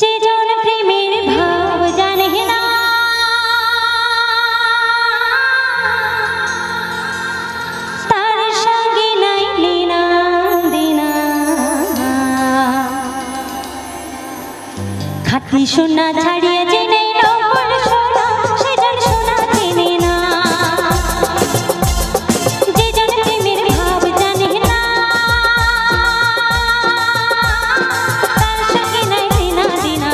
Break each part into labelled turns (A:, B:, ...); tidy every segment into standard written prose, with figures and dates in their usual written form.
A: যে জন প্রেমের ভাব জানে না তার সঙ্গে নাই লীনা দিনা খাঁটি সোনা ছাড়িয়ে যে নেই নকল সোনা সে জন সোনা চেনে না যে জন প্রেমের ভাব জানে না তার সঙ্গে নাই লীনা দিনা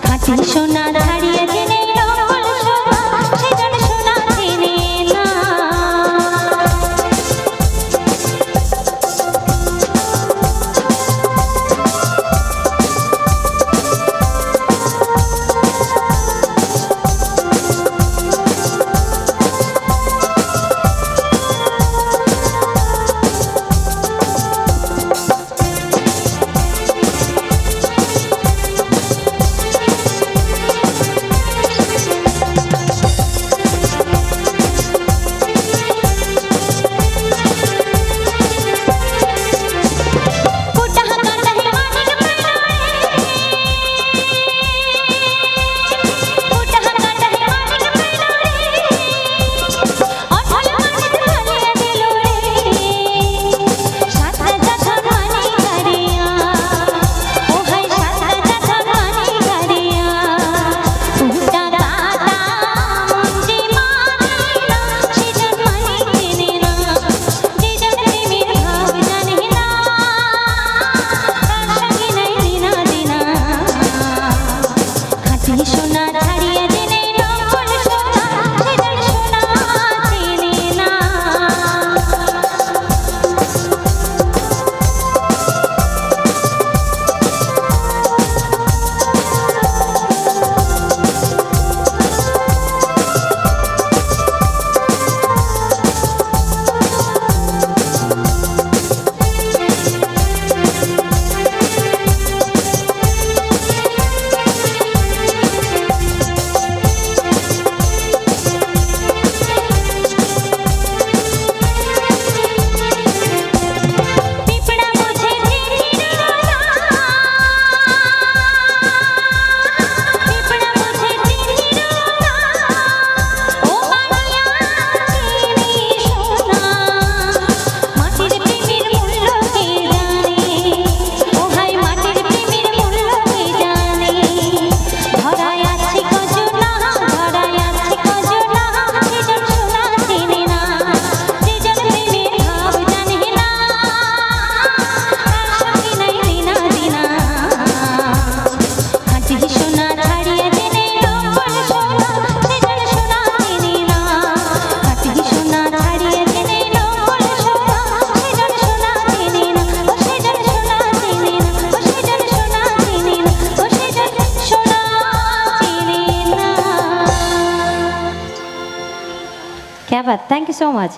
A: খাঁটি সোনা ছাড়িয়ে যে নেই নকল সোনা সে জন সোনা চেনে না। क्या बात, थैंक यू सो मच।